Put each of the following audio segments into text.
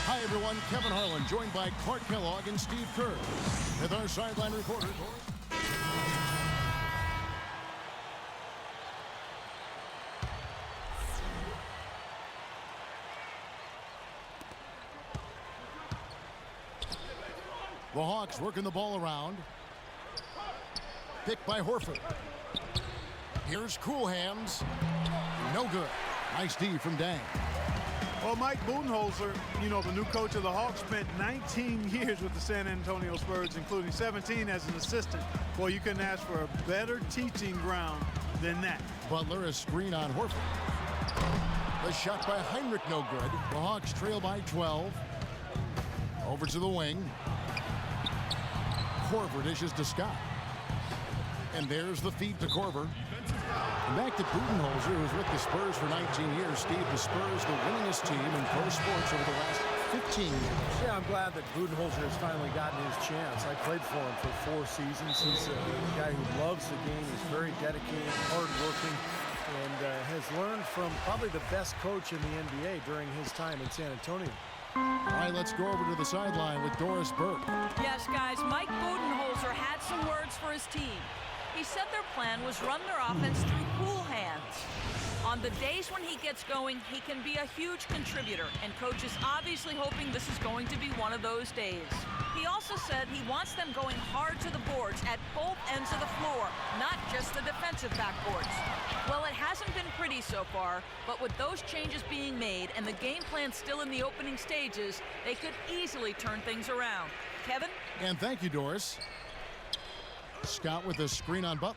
Hi, everyone. Kevin Harlan, joined by Clark Kellogg and Steve Kerr with our sideline reporter. The Hawks working the ball around. Picked by Horford. Here's Cool Hands. No good. Nice D from Dang. Well, Mike Budenholzer, the new coach of the Hawks, spent 19 years with the San Antonio Spurs, including 17 as an assistant. Boy, you couldn't ask for a better teaching ground than that. Butler, a screen on Horford. The shot by Heinrich, no good. The Hawks trail by 12. Over to the wing. Korver dishes to Scott. And there's the feed to Korver. And back to Budenholzer, who was with the Spurs for 19 years. Steve, the Spurs, the winningest team in pro sports over the last 15 years. Yeah, I'm glad that Budenholzer has finally gotten his chance. I played for him for 4 seasons. He's a guy who loves the game. He's very dedicated, hardworking, and has learned from probably the best coach in the NBA during his time in San Antonio. All right, let's go over to the sideline with Doris Burke. Yes, guys, Mike Budenholzer had some words for his team. He said their plan was run their offense through cool hands. On the days when he gets going, he can be a huge contributor, and coach is obviously hoping this is going to be one of those days. He also said he wants them going hard to the boards at both ends of the floor, not just the defensive backboards. Well, it hasn't been pretty so far, but with those changes being made and the game plan still in the opening stages, they could easily turn things around. Kevin? And thank you, Doris. Scott with a screen on Butler.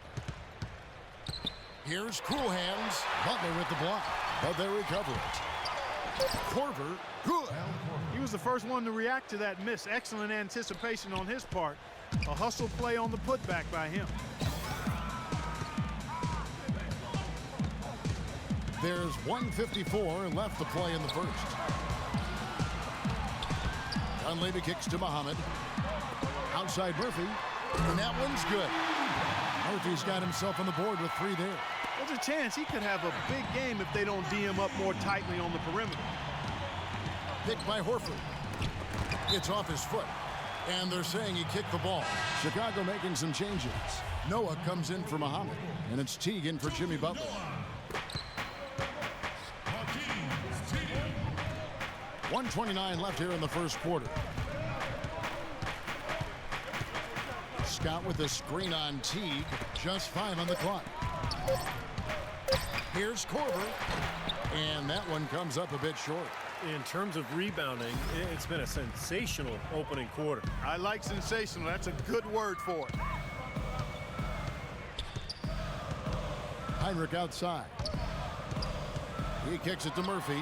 Here's Cool Hands. Butler with the block, but they recover it. Korver, good. He was the first one to react to that miss. Excellent anticipation on his part. A hustle play on the putback by him. There's 1:54 left to play in the first. Dunleavy kicks to Muhammad. Outside Murphy. And that one's good. Murphy's got himself on the board with 3 there. There's a chance he could have a big game if they don't D him up more tightly on the perimeter. Picked by Horford. It's off his foot. And they're saying he kicked the ball. Chicago making some changes. Noah comes in for Muhammad. And it's Teague in for Jimmy Butler. 1:29 left here in the first quarter. Scott with a screen on Teague. Just 5 on the clock. Here's Korver. And that one comes up a bit short. In terms of rebounding, it's been a sensational opening quarter. I like sensational. That's a good word for it. Heinrich outside. He kicks it to Murphy.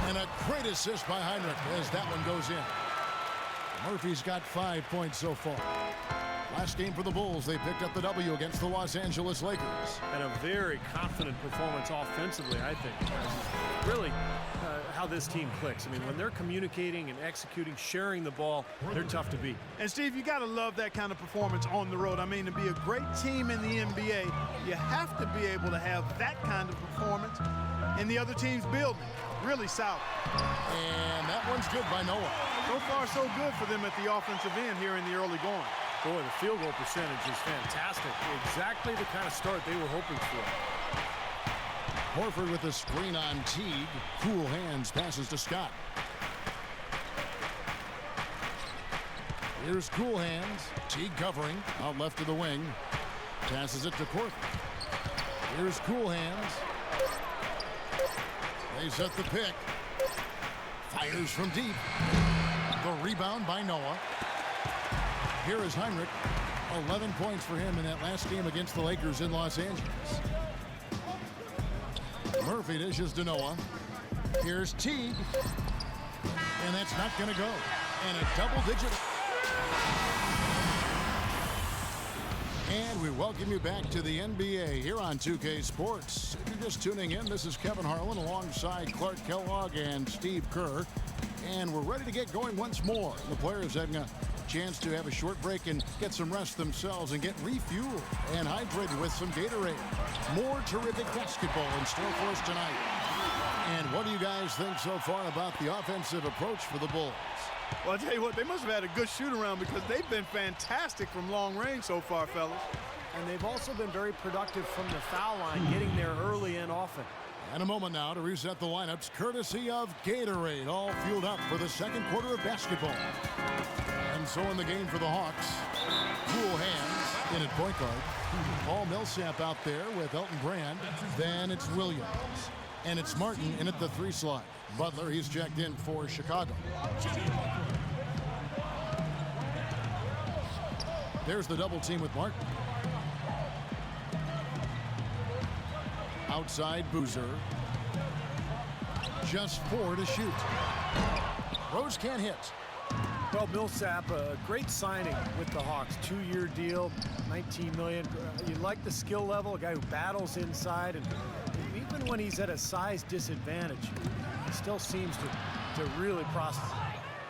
And a great assist by Heinrich as that one goes in. Murphy's got 5 points so far. Last game for the Bulls, they picked up the W against the Los Angeles Lakers. And a very confident performance offensively, I think. Really how this team clicks. I mean, when they're communicating and executing, sharing the ball, they're tough to beat. And, Steve, you got to love that kind of performance on the road. I mean, to be a great team in the NBA, you have to be able to have that kind of performance in the other team's building. Really solid. And that one's good by Noah. So far, so good for them at the offensive end here in the early going. Boy, the field goal percentage is fantastic. Exactly the kind of start they were hoping for. Horford with a screen on Teague. Cool Hands passes to Scott. Here's Cool Hands. Teague covering. Out left to the wing. Passes it to Korver. Here's Cool Hands. They set the pick. Fires from deep. The rebound by Noah. Here is Heinrich. 11 points for him in that last game against the Lakers in Los Angeles. Murphy dishes to Noah. Here's Teague. And that's not going to go. And a double-digit. And we welcome you back to the NBA here on 2K Sports. If you're just tuning in, this is Kevin Harlan alongside Clark Kellogg and Steve Kerr. And we're ready to get going once more. The players having a chance to have a short break and get some rest themselves and get refueled and hydrated with some Gatorade. More terrific basketball in store for us tonight. And what do you guys think so far about the offensive approach for the Bulls? Well, I'll tell you what, they must have had a good shoot-around because they've been fantastic from long range so far, fellas. And they've also been very productive from the foul line, getting there early and often. And a moment now to reset the lineups, courtesy of Gatorade, all fueled up for the second quarter of basketball. And so in the game for the Hawks, cool hands in at point guard. Paul Millsap out there with Elton Brand. Then it's Williams. And it's Martin in at the 3 slot. Butler, he's checked in for Chicago. There's the double team with Martin. Outside Boozer. Just 4 to shoot. Rose can't hit. Well, Millsap, a great signing with the Hawks. 2-year deal, $19 million. You like the skill level, a guy who battles inside, and even when he's at a size disadvantage, he still seems to really prosper.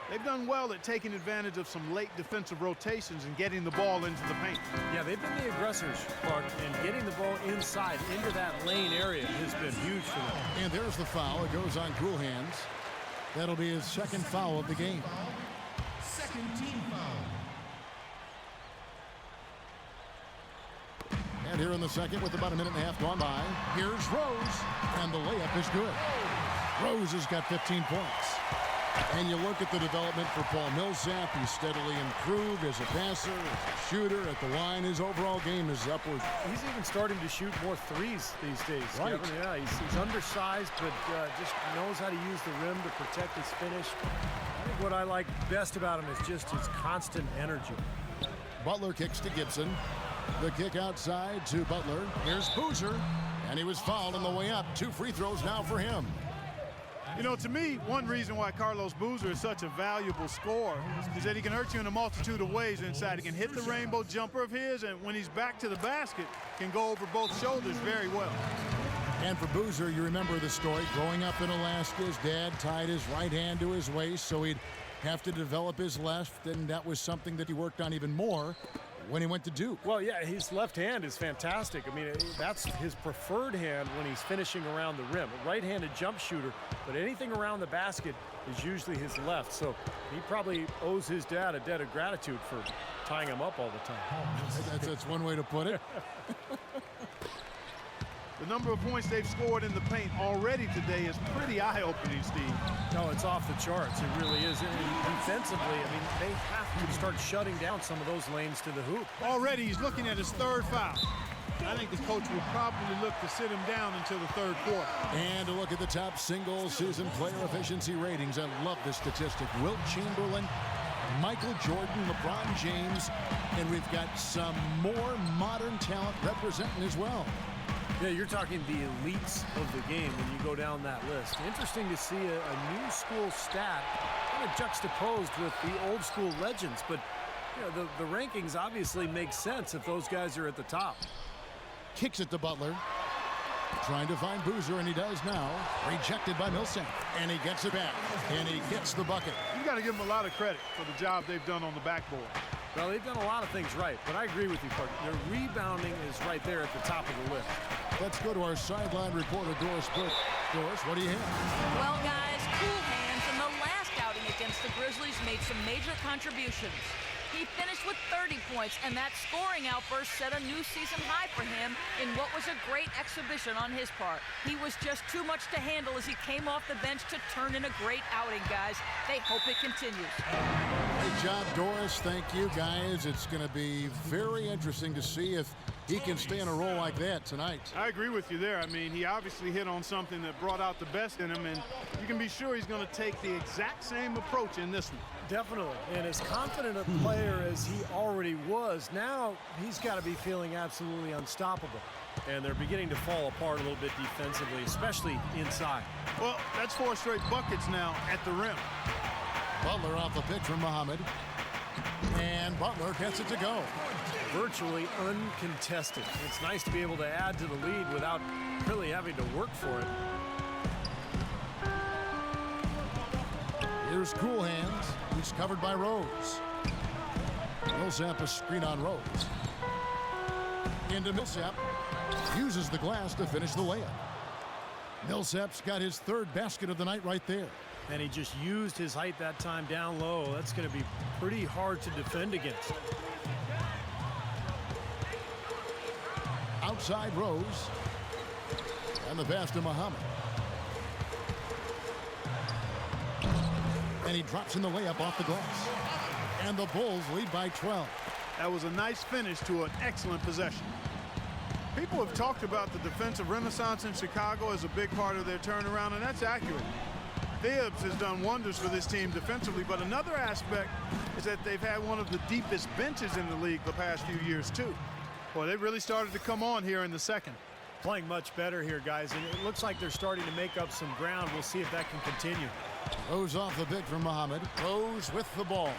They've done well at taking advantage of some late defensive rotations and getting the ball into the paint. Yeah, they've been the aggressors, Clark, and getting the ball inside into that lane area has been huge for them. And there's the foul. It goes on Cool Hands. That'll be his second foul of the game. Second team foul. And here in the second, with about a minute and a half gone by, here's Rose, and the layup is good. Rose has got 15 points. And you look at the development for Paul Millsap. He's steadily improved as a passer, as a shooter. At the line, his overall game is upward. He's even starting to shoot more threes these days, Right. Kevin. Yeah, he's undersized, but just knows how to use the rim to protect his finish. I think what I like best about him is just his constant energy. Butler kicks to Gibson. The kick outside to Butler. Here's Boozer. And he was fouled on the way up. 2 free throws now for him. You know, to me, one reason why Carlos Boozer is such a valuable scorer is that he can hurt you in a multitude of ways inside. He can hit the rainbow jumper of his, and when he's back to the basket, can go over both shoulders very well. And for Boozer, you remember the story. Growing up in Alaska, his dad tied his right hand to his waist, so he'd have to develop his left, and that was something that he worked on even more when he went to Duke. Well, yeah, his left hand is fantastic. I mean, that's his preferred hand when he's finishing around the rim. A right-handed jump shooter, but anything around the basket is usually his left. So he probably owes his dad a debt of gratitude for tying him up all the time. That's one way to put it. The number of points they've scored in the paint already today is pretty eye-opening, Steve. No, it's off the charts. It really is. And defensively, I mean, they have to start shutting down some of those lanes to the hoop. Already he's looking at his 3rd foul. I think the coach will probably look to sit him down until the 3rd quarter. And to look at the top single-season player efficiency ratings. I love this statistic. Wilt Chamberlain, Michael Jordan, LeBron James, and we've got some more modern talent representing as well. Yeah, you're talking the elites of the game when you go down that list. Interesting to see a new school stat kind of juxtaposed with the old school legends, but you know, the rankings obviously make sense if those guys are at the top. Kicks it to Butler. Trying to find Boozer, and he does now. Rejected by Millsap. And he gets it back. And he gets the bucket. You got to give them a lot of credit for the job they've done on the backboard. Well, they've done a lot of things right, but I agree with you, Clark. Their rebounding is right there at the top of the list. Let's go to our sideline reporter, Doris Burke. Doris, what do you have? Well, guys, Cool Hands in the last outing against the Grizzlies made some major contributions. He finished with 30 points, and that scoring outburst set a new season high for him in what was a great exhibition on his part. He was just too much to handle as he came off the bench to turn in a great outing, guys. They hope it continues. Great job, Doris. Thank you, guys. It's going to be very interesting to see if he can stay in a role like that tonight. I agree with you there. I mean, he obviously hit on something that brought out the best in him, and you can be sure he's going to take the exact same approach in this one. Definitely, and as confident a player as he already was, now he's got to be feeling absolutely unstoppable. And they're beginning to fall apart a little bit defensively, especially inside. Well, that's 4 straight buckets now at the rim. Butler off the pick from Muhammad. And Butler gets it to go. Virtually uncontested. It's nice to be able to add to the lead without really having to work for it. Here's Cool Hands. He's covered by Rose. Millsap a screen on Rose. Into Millsap. Uses the glass to finish the layup. Millsap's got his third basket of the night right there. And he just used his height that time down low. That's going to be pretty hard to defend against. Outside Rose. And the pass to Muhammad. And he drops in the layup off the glass. And the Bulls lead by 12. That was a nice finish to an excellent possession. People have talked about the defensive renaissance in Chicago as a big part of their turnaround, and that's accurate. Thibs has done wonders for this team defensively, but another aspect is that they've had one of the deepest benches in the league the past few years, too. Boy, they really started to come on here in the second. Playing much better here, guys, and it looks like they're starting to make up some ground. We'll see if that can continue. Rose off the pick from Muhammad. Rose with the ball.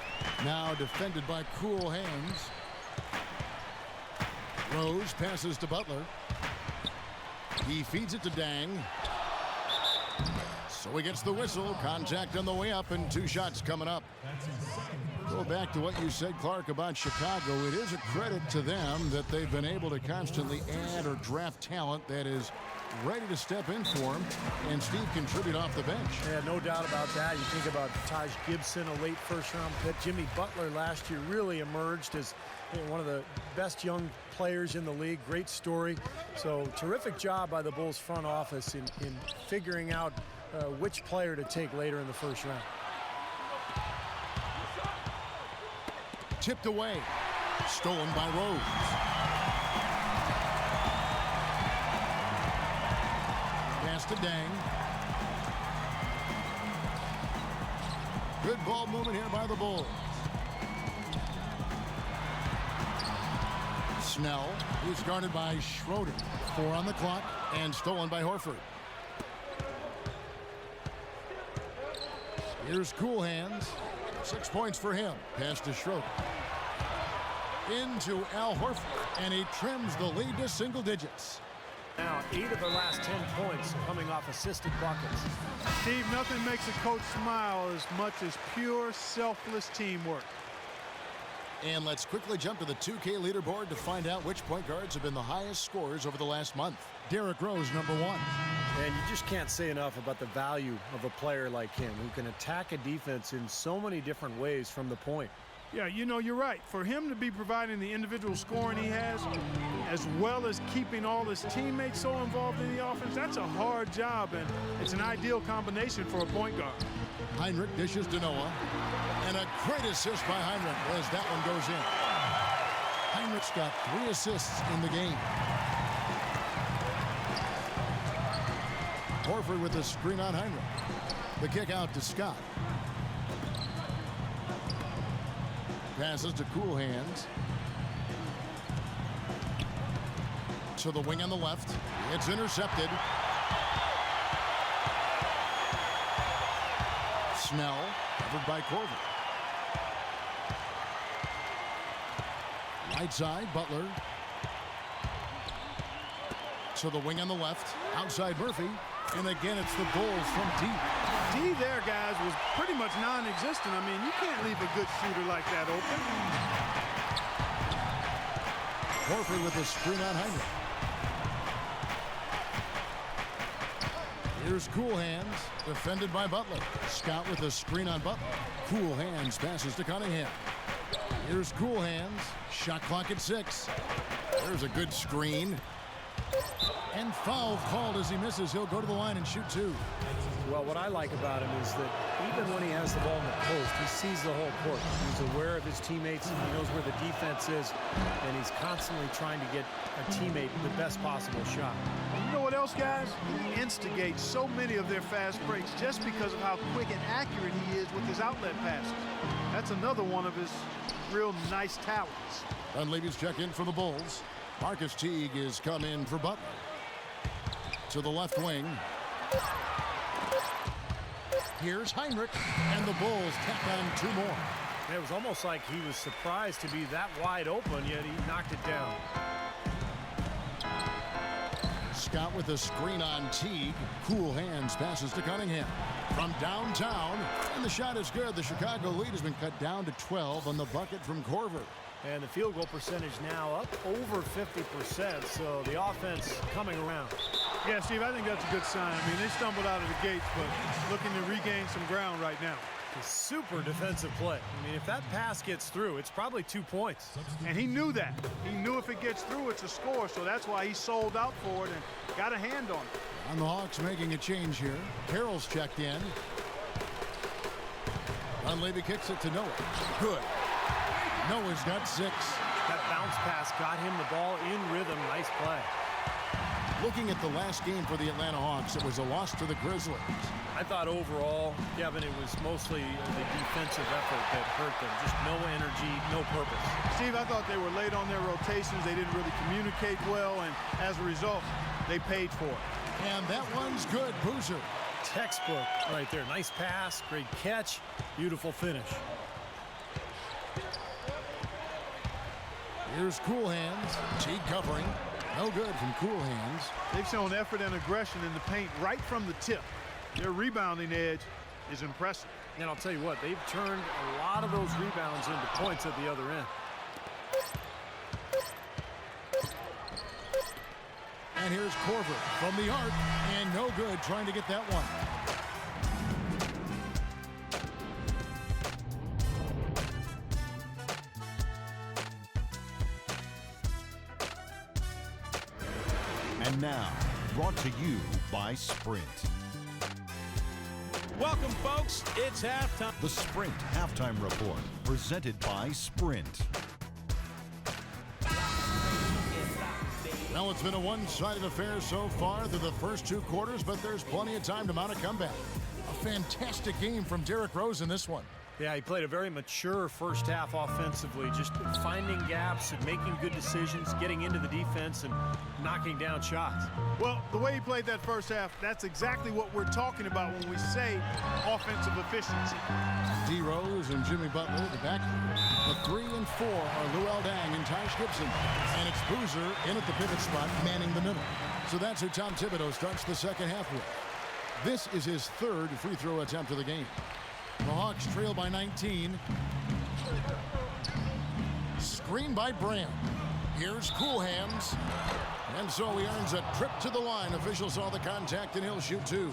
Now defended by cool hands. Rose passes to Butler. He feeds it to Dang. So he gets the whistle. Contact on the way up and 2 shots coming up. Go back to what you said, Clark, about Chicago. It is a credit to them that they've been able to constantly add or draft talent that is ready to step in for him, and Steve contribute off the bench. Yeah, no doubt about that. You think about Taj Gibson, a late first-round pick. Jimmy Butler last year really emerged as one of the best young players in the league. Great story. So terrific job by the Bulls front office in figuring out which player to take later in the first round. Tipped away. Stolen by Rose. Pass to Dang. Good ball movement here by the Bulls. Snell is guarded by Schroeder. 4 on the clock and stolen by Horford. Here's Cool Hands. 6 points for him. Pass to Schroeder. Into Al Horford, and he trims the lead to single digits. Now 8 of the last 10 points coming off assisted buckets. Steve, nothing makes a coach smile as much as pure, selfless teamwork. And let's quickly jump to the 2K leaderboard to find out which point guards have been the highest scorers over the last month. Derrick Rose, number 1. And you just can't say enough about the value of a player like him who can attack a defense in so many different ways from the point. Yeah, you know, you're right. For him to be providing the individual scoring he has, as well as keeping all his teammates so involved in the offense, that's a hard job, and it's an ideal combination for a point guard. Heinrich dishes to Noah, and a great assist by Heinrich as that one goes in. Heinrich's got 3 assists in the game. Horford with the screen on Heinrich. The kick out to Scott. Passes to Cool Hands. To the wing on the left. It's intercepted. Snell, covered by Corver. Right side, Butler. To the wing on the left. Outside Murphy. And again, it's the Bulls from deep. D there, guys, was pretty much non-existent. I mean, you can't leave a good shooter like that open. Horford with the screen on Heinrich. Here's Cool Hands, defended by Butler. Scott with the screen on Butler. Cool Hands passes to Cunningham. Here's Cool Hands. Shot clock at 6. There's a good screen. And foul called as he misses. He'll go to the line and shoot 2. Well, what I like about him is that even when he has the ball in the post, he sees the whole court. He's aware of his teammates, and he knows where the defense is, and he's constantly trying to get a teammate the best possible shot. And you know what else, guys? He instigates so many of their fast breaks just because of how quick and accurate he is with his outlet passes. That's another one of his real nice talents. Dunleavy's check in for the Bulls. Marcus Teague is come in for Butler. To the left wing. Here's Heinrich, and the Bulls tack on 2 more. It was almost like he was surprised to be that wide open, yet he knocked it down. Scott with a screen on Teague. Cool Hands passes to Cunningham. From downtown, and the shot is good. The Chicago lead has been cut down to 12 on the bucket from Corver. And the field goal percentage now up over 50%, so the offense coming around. Yeah, Steve, I think that's a good sign. I mean, they stumbled out of the gates, but looking to regain some ground right now. A super defensive play. I mean, if that pass gets through, it's probably 2 points. And he knew that. He knew if it gets through, it's a score, so that's why he sold out for it and got a hand on it. And the Hawks making a change here. Carroll's checked in. Dunleavy kicks it to Noah. Good. Noah's got 6. That bounce pass got him the ball in rhythm. Nice play. Looking at the last game for the Atlanta Hawks, it was a loss to the Grizzlies. I thought overall, Kevin, it was mostly the defensive effort that hurt them. Just no energy, no purpose. Steve, I thought they were late on their rotations. They didn't really communicate well, and as a result, they paid for it. And that one's good. Boozer. Textbook right there. Nice pass, great catch, beautiful finish. Here's Cool Hands. Teague covering. No good from Cool Hands. They've shown effort and aggression in the paint right from the tip. Their rebounding edge is impressive. And I'll tell you what, they've turned a lot of those rebounds into points at the other end. And here's Corver from the arc, and no good trying to get that one. And now, brought to you by Sprint. Welcome, folks. It's halftime. The Sprint Halftime Report, presented by Sprint. Well, it's been a one-sided affair so far through the first 2 quarters, but there's plenty of time to mount a comeback. A fantastic game from Derrick Rose in this one. Yeah, he played a very mature first half offensively, just finding gaps and making good decisions, getting into the defense and knocking down shots. Well, the way he played that first half, that's exactly what we're talking about when we say offensive efficiency. D. Rose and Jimmy Butler at the back. The 3 and 4 are Luol Deng and Taj Gibson. And it's Boozer in at the pivot spot, manning the middle. So that's who Tom Thibodeau starts the second half with. This is his 3rd free throw attempt of the game. The Hawks trail by 19. Screen by Brand. Here's Cool Hands. And so he earns a trip to the line. Officials saw the contact, and he'll shoot 2.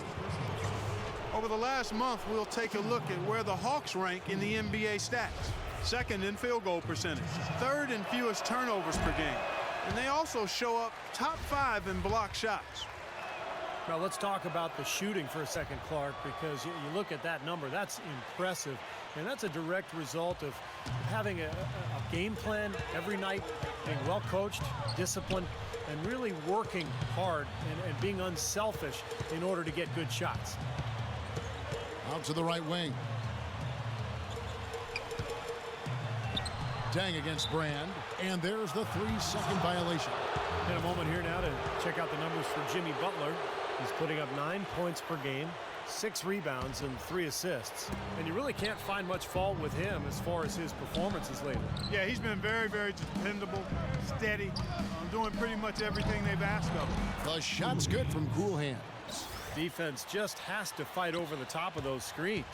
Over the last month, we'll take a look at where the Hawks rank in the NBA stats. 2nd in field goal percentage, 3rd in fewest turnovers per game. And they also show up top 5 in block shots. Now let's talk about the shooting for a second, Clark, because you look at that number, that's impressive. And that's a direct result of having a game plan every night, being well coached, disciplined, and really working hard and being unselfish in order to get good shots. Out to the right wing. Deng against Brand, and there's the 3-second violation. In a moment here now to check out the numbers for Jimmy Butler. He's putting up 9 points per game, 6 rebounds, and 3 assists. And you really can't find much fault with him as far as his performances lately. Yeah, he's been very, very dependable, steady, doing pretty much everything they've asked of him. The shot's good from Cool Hands. Defense just has to fight over the top of those screens.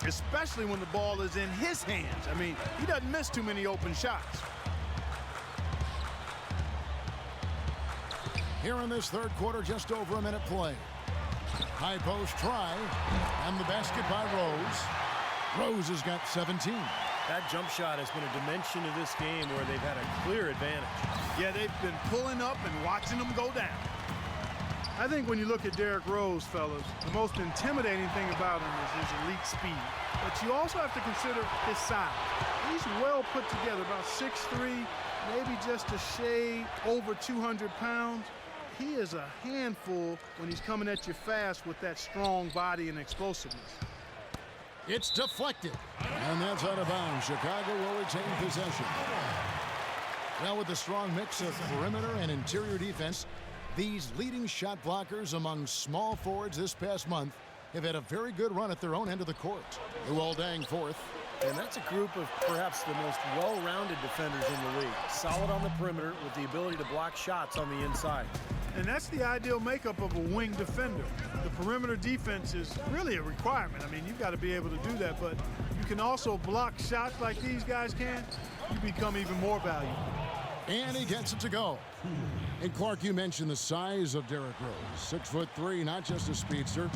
Especially when the ball is in his hands. I mean, he doesn't miss too many open shots. Here in this 3rd quarter, just over a minute play. High post try, and the basket by Rose. Rose has got 17. That jump shot has been a dimension of this game where they've had a clear advantage. Yeah, they've been pulling up and watching them go down. I think when you look at Derrick Rose, fellas, the most intimidating thing about him is his elite speed. But you also have to consider his size. He's well put together, about 6'3", maybe just a shade over 200 pounds. He is a handful when he's coming at you fast with that strong body and explosiveness. It's deflected, and that's out of bounds. Chicago will retain possession. Now with a strong mix of perimeter and interior defense, these leading shot blockers among small forwards this past month have had a very good run at their own end of the court. Luol Deng 4th. And that's a group of perhaps the most well-rounded defenders in the league. Solid on the perimeter with the ability to block shots on the inside. And that's the ideal makeup of a wing defender. The perimeter defense is really a requirement. I mean, you've got to be able to do that, but you can also block shots like these guys can. You become even more valuable. And he gets it to go. And Clark, you mentioned the size of Derrick Rose. 6'3", not just a speedster,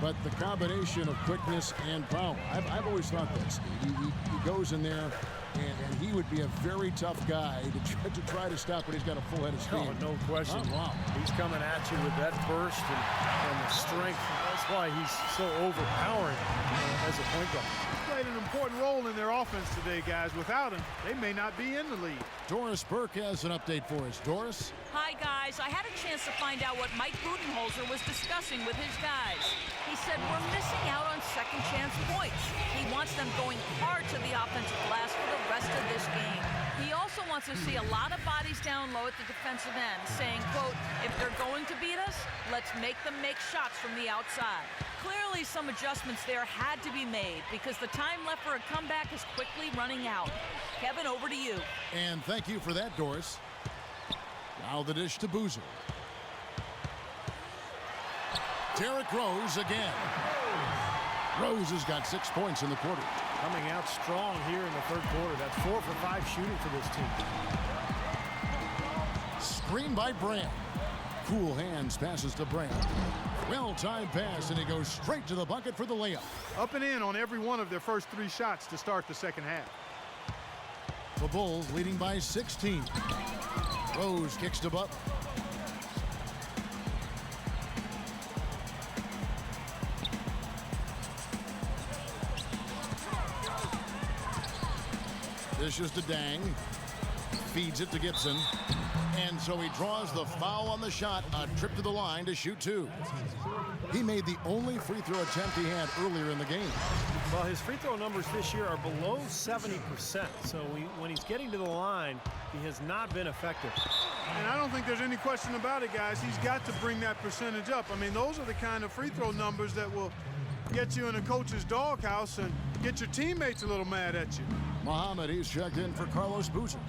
but the combination of quickness and power. I've always thought that, Steve. He goes in there, and he would be a very tough guy to try to stop when he's got a full head of steam. Oh, no question. Oh, wow. He's coming at you with that burst and the strength. That's why he's so overpowering as a point guard. Played an important role in their offense today, guys. Without him, they may not be in the league. Doris Burke has an update for us. Doris? Hi, guys. I had a chance to find out what Mike Budenholzer was discussing with his guys. He said we're missing out on second chance points. He wants them going hard to the offensive glass for the rest of this game. He also wants to see a lot of bodies down low at the defensive end, saying, quote, if they're going to beat us, let's make them make shots from the outside. Clearly, some adjustments there had to be made because the time left for a comeback is quickly running out. Kevin, over to you. And thank you for that, Doris. Now the dish to Boozer. Derrick Rose again. Rose has got 6 points in the quarter. Coming out strong here in the third quarter. That's 4 for 5 shooting for this team. Screen by Brand. Cool hands passes to Brand. Well-timed pass, and he goes straight to the bucket for the layup. Up and in on every one of their first 3 shots to start the second half. The Bulls leading by 16. Rose kicks to Butler. Dishes to Dang. Feeds it to Gibson. And so he draws the foul on the shot. A trip to the line to shoot 2. He made the only free throw attempt he had earlier in the game. Well, his free throw numbers this year are below 70%. So when he's getting to the line, he has not been effective. And I don't think there's any question about it, guys. He's got to bring that percentage up. I mean, those are the kind of free throw numbers that will get you in a coach's doghouse and get your teammates a little mad at you. Muhammad, he's checked in for Carlos Boozer.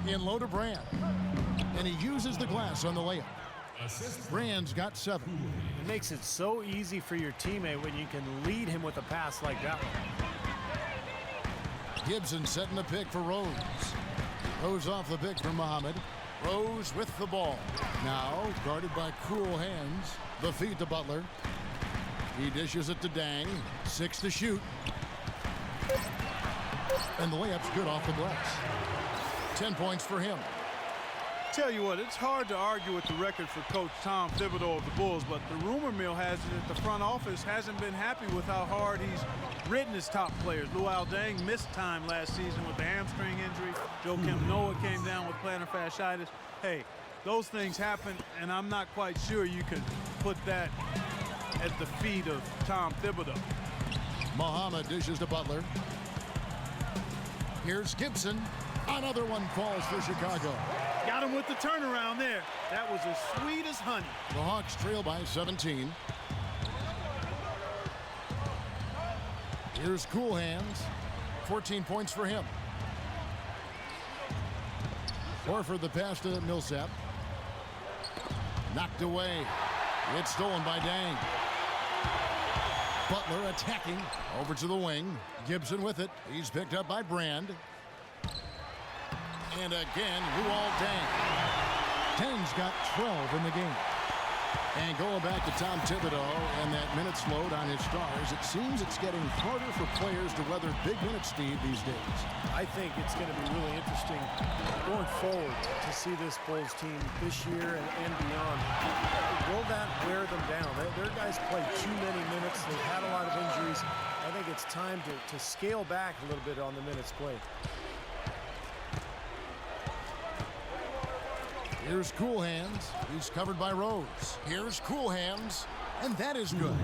In low to Brand. And he uses the glass on the layup. Brand's got 7. It makes it so easy for your teammate when you can lead him with a pass like that one. Gibson setting the pick for Rose. Rose off the pick for Muhammad. Rose with the ball. Now guarded by cool hands. The feed to Butler. He dishes it to Dang. 6 to shoot. And the layup's good off the glass. 10 points for him. Tell you what, it's hard to argue with the record for Coach Tom Thibodeau of the Bulls, but the rumor mill has it that the front office hasn't been happy with how hard he's ridden his top players. Luol Deng missed time last season with the hamstring injury. Joakim Noah came down with plantar fasciitis. Hey, those things happen, and I'm not quite sure you could put that at the feet of Tom Thibodeau. Muhammad dishes to Butler. Here's Gibson. Another one falls for Chicago. Got him with the turnaround there. That was as sweet as honey. The Hawks trail by 17. Here's Cool Hands. 14 points for him. Horford the pass to Millsap. Knocked away. It's stolen by Dang. Butler attacking. Over to the wing. Gibson with it. He's picked up by Brand. And again, Luol Deng. Deng's got 12 in the game. And going back to Tom Thibodeau and that minutes load on his stars, it seems it's getting harder for players to weather big minute speed these days. I think it's going to be really interesting going forward to see this Bulls team this year and beyond. Will that wear them down? Their guys play too many minutes. They've had a lot of injuries. I think it's time to scale back a little bit on the minutes played. Here's Cool Hands. He's covered by Rose. Here's Cool Hands, and that is good.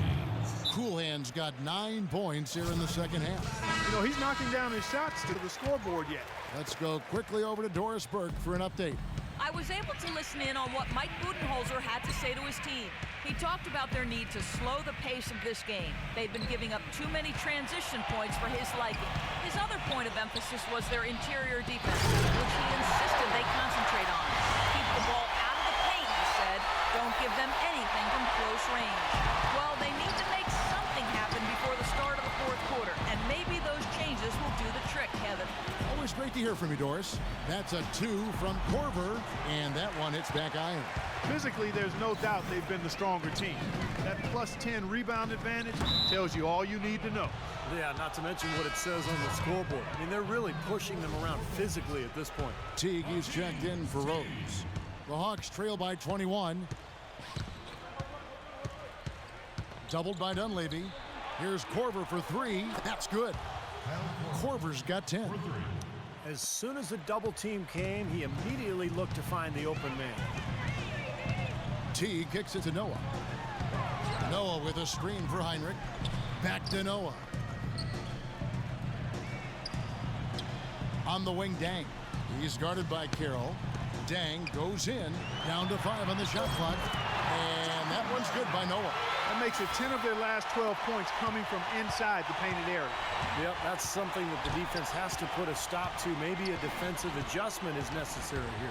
Cool Hands got 9 points here in the second half. You know, he's knocking down his shots to the scoreboard yet. Let's go quickly over to Doris Burke for an update. I was able to listen in on what Mike Budenholzer had to say to his team. He talked about their need to slow the pace of this game. They've been giving up too many transition points for his liking. His other point of emphasis was their interior defense, which he insisted they concentrate on. Keep the ball out of the paint, he said. Don't give them anything from close range. Well, they need to make something happen before the start of the fourth quarter, and maybe those changes will do the trick, Kevin. Always great to hear from you, Doris. That's a 2 from Korver, and that one hits back iron. Physically, there's no doubt they've been the stronger team. That plus 10 rebound advantage tells you all you need to know. Yeah, not to mention what it says on the scoreboard. I mean, they're really pushing them around physically at this point. Teague, he's checked in for Rose. The Hawks trail by 21. Doubled by Dunleavy. Here's Korver for 3. That's good. Korver's got 10. As soon as the double team came, he immediately looked to find the open man. Teague kicks it to Noah. Noah with a screen for Heinrich. Back to Noah. On the wing, Dang. He's guarded by Carroll. Dang goes in. Down to 5 on the shot clock. And that one's good by Noah. That makes it 10 of their last 12 points coming from inside the painted area. Yep, that's something that the defense has to put a stop to. Maybe a defensive adjustment is necessary here.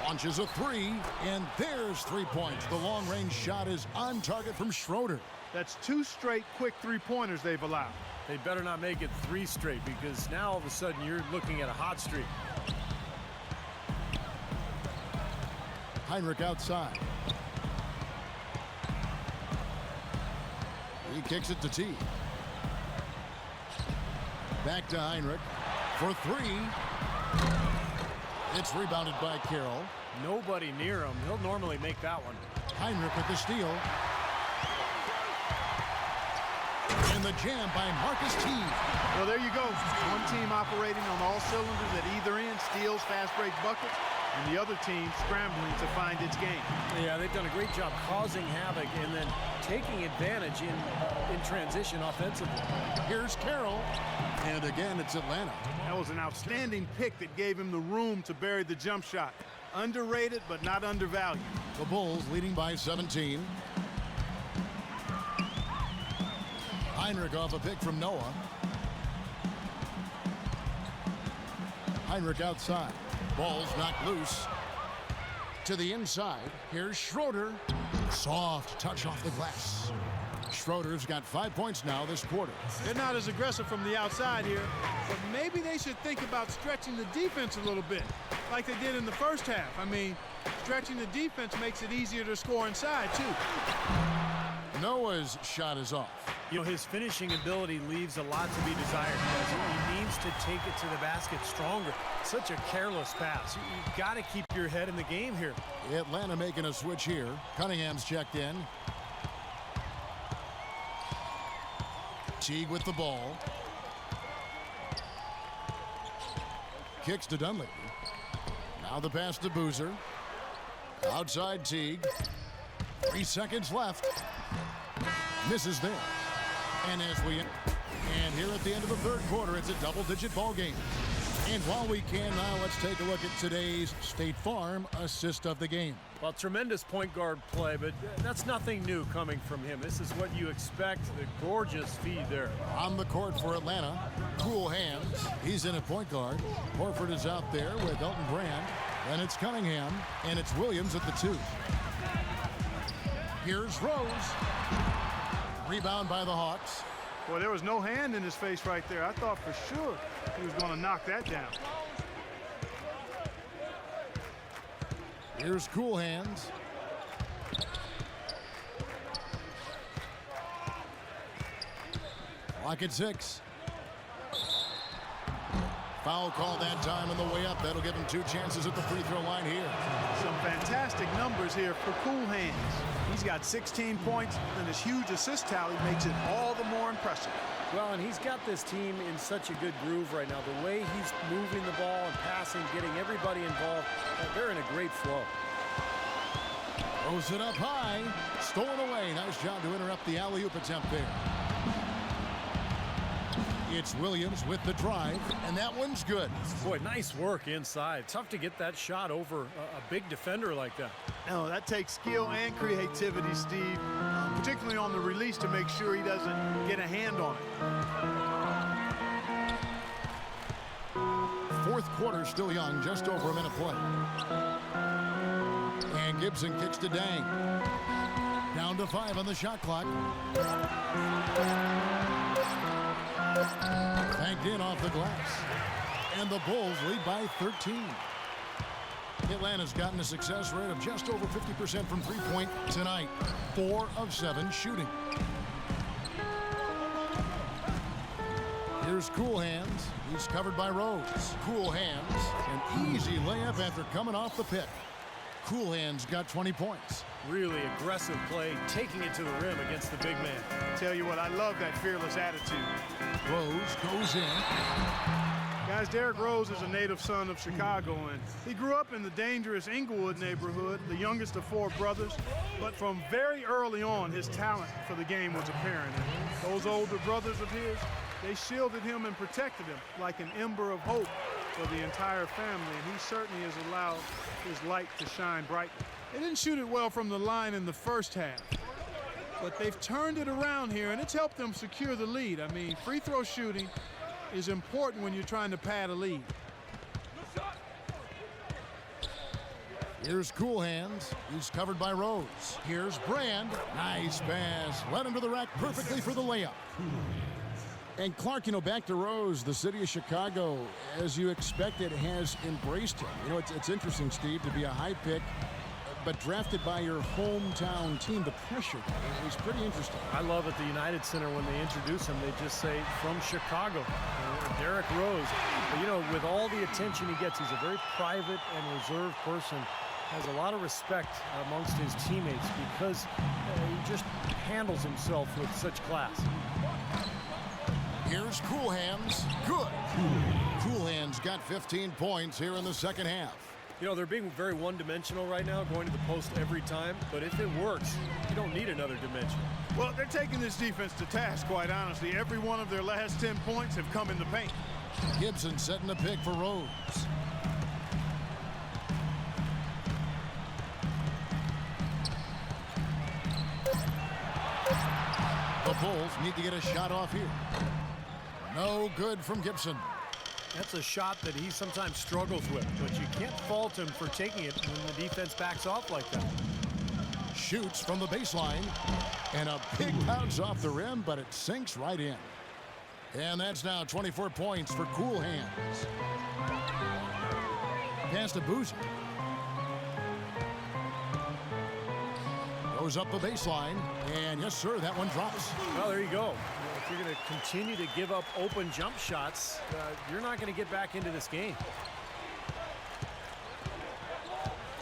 Launches a 3, and there's 3 points. The long-range shot is on target from Schroeder. That's 2 straight quick three-pointers they've allowed. They better not make it 3 straight, because now all of a sudden you're looking at a hot streak. Heinrich outside. He kicks it to Teague. Back to Heinrich for 3. It's rebounded by Carroll. Nobody near him. He'll normally make that one. Heinrich with the steal. And the jam by Marcus Teague. Well, there you go. One team operating on all cylinders at either end, steals, fast break buckets, and the other team scrambling to find its game. Yeah, they've done a great job causing havoc and then taking advantage in transition offensively. Here's Carroll. And again, it's Atlanta. That was an outstanding pick that gave him the room to bury the jump shot. Underrated, but not undervalued. The Bulls leading by 17. Heinrich off a pick from Noah. Heinrich outside. Ball's knocked loose. To the inside. Here's Schroeder. Soft touch off the glass. Schroeder's got 5 points now this quarter. They're not as aggressive from the outside here, but maybe they should think about stretching the defense a little bit, like they did in the first half. I mean, stretching the defense makes it easier to score inside, too. Noah's shot is off. You know, his finishing ability leaves a lot to be desired. He needs to take it to the basket stronger. Such a careless pass. You've got to keep your head in the game here. Atlanta making a switch here. Cunningham's checked in. Teague with the ball. Kicks to Dunleavy. Now the pass to Boozer. Outside Teague. 3 seconds left. Misses there. And here at the end of the third quarter, it's a double-digit ball game. And while we can now, let's take a look at today's State Farm assist of the game. Well, tremendous point guard play, but that's nothing new coming from him. This is what you expect, the gorgeous feed there. On the court for Atlanta, cool hands. He's in at point guard. Horford is out there with Elton Brand. Then it's Cunningham, and it's Williams at the 2. Here's Rose. Rebound by the Hawks. Boy, there was no hand in his face right there. I thought for sure he was going to knock that down. Here's cool hands. Clock at 6. Foul call that time on the way up. That'll give him 2 chances at the free throw line here. Some fantastic numbers here for cool hands. He's got 16 points, and his huge assist tally makes it all the more impressive. Well, and he's got this team in such a good groove right now. The way he's moving the ball and passing, getting everybody involved, they're in a great flow. Throws it up high. Stolen away. Nice job to interrupt the alley-oop attempt there. It's Williams with the drive, and that one's good. Boy, nice work inside. Tough to get that shot over a big defender like that. No, that takes skill and creativity, Steve, particularly on the release to make sure he doesn't get a hand on it. Fourth quarter still young, just over a minute play. And Gibson kicks to Dang. Down to 5 on the shot clock. Banked in off the glass. And the Bulls lead by 13. Atlanta's gotten a success rate of just over 50% from three-point tonight. 4 of 7 shooting. Here's Cool Hands. He's covered by Rose. Cool Hands. An easy layup after coming off the pick. Cool Hands got 20 points. Really aggressive play, taking it to the rim against the big man. Tell you what, I love that fearless attitude. Rose goes in. Guys, Derrick Rose is a native son of Chicago, and he grew up in the dangerous Inglewood neighborhood, the youngest of 4 brothers. But from very early on, his talent for the game was apparent. And those older brothers of his, they shielded him and protected him like an ember of hope for the entire family, and he certainly has allowed his light to shine brightly. They didn't shoot it well from the line in the first half, but they've turned it around here, and it's helped them secure the lead. I mean, free throw shooting is important when you're trying to pad a lead. Here's Cool Hands. He's covered by Rose. Here's Brand. Nice pass. Led him to the rack perfectly for the layup. And Clark, back to Rose, the city of Chicago, as you expected, has embraced him. It's interesting, Steve, to be a high pick, but drafted by your hometown team. The pressure is pretty interesting. I love at the United Center when they introduce him, they just say, from Chicago, Derrick Rose. But, with all the attention he gets, he's a very private and reserved person. Has a lot of respect amongst his teammates because he just handles himself with such class. Here's Cool Hands. Good. Cool Hands got 15 points here in the second half. They're being very one-dimensional right now, going to the post every time. But if it works, you don't need another dimension. Well, they're taking this defense to task, quite honestly. Every one of their last 10 points have come in the paint. Gibson setting the pick for Rose. The Bulls need to get a shot off here. No good from Gibson. That's a shot that he sometimes struggles with, but you can't fault him for taking it when the defense backs off like that. Shoots from the baseline, and a big bounce off the rim, but it sinks right in. And that's now 24 points for Cool Hands. Pass to Boozer. Goes up the baseline, and yes, sir, that one drops. Well, there you go. If you're going to continue to give up open jump shots, you're not going to get back into this game.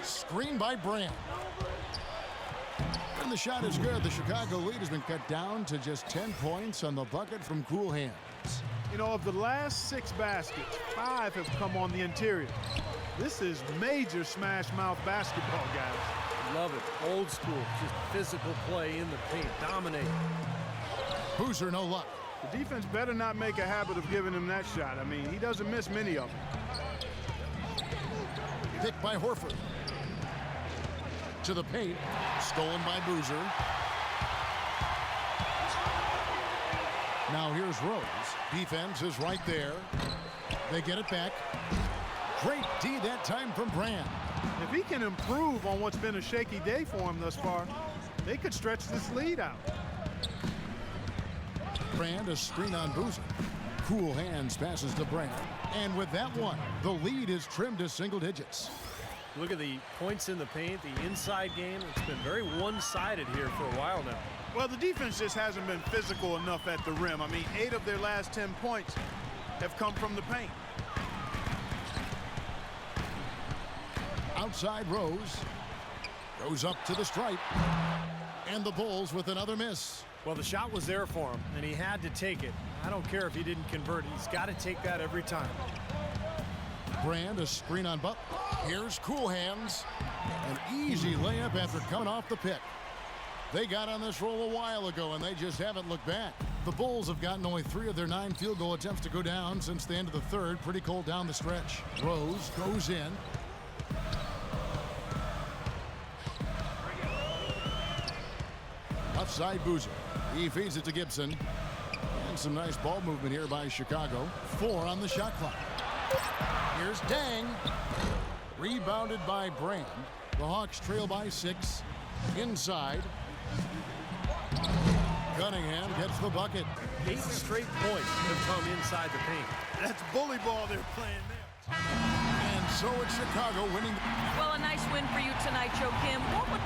Screen by Brand. And the shot is good. The Chicago lead has been cut down to just 10 points on the bucket from Cool Hands. Of the last 6 baskets, 5 have come on the interior. This is major smash mouth basketball, guys. Love it. Old school, just physical play in the paint, dominating. Boozer, no luck. The defense better not make a habit of giving him that shot. I mean, he doesn't miss many of them. Picked by Horford. To the paint. Stolen by Boozer. Now here's Rose. Defense is right there. They get it back. Great D that time from Brand. If he can improve on what's been a shaky day for him thus far, they could stretch this lead out. Brand, a screen on Boozer. Cool Hands passes to Brand. And with that one, the lead is trimmed to single digits. Look at the points in the paint, the inside game. It's been very one-sided here for a while now. Well, the defense just hasn't been physical enough at the rim. I mean, 8 of their last 10 points have come from the paint. Outside Rose. Goes up to the stripe. And the Bulls with another miss. Well, the shot was there for him, and he had to take it. I don't care if he didn't convert. He's got to take that every time. Brand, a screen on Buck. Here's Cool Hands. An easy layup after coming off the pick. They got on this roll a while ago, and they just haven't looked back. The Bulls have gotten only 3 of their 9 field goal attempts to go down since the end of the third. Pretty cold down the stretch. Rose goes in. Offside Boozer. He feeds it to Gibson. And some nice ball movement here by Chicago. 4 on the shot clock. Here's Dang. Rebounded by Brand. The Hawks trail by 6. Inside. Cunningham gets the bucket. 8 straight points have come inside the paint. That's bully ball they're playing there. And so it's Chicago winning. Well, a nice win for you tonight, Joe Kim. What would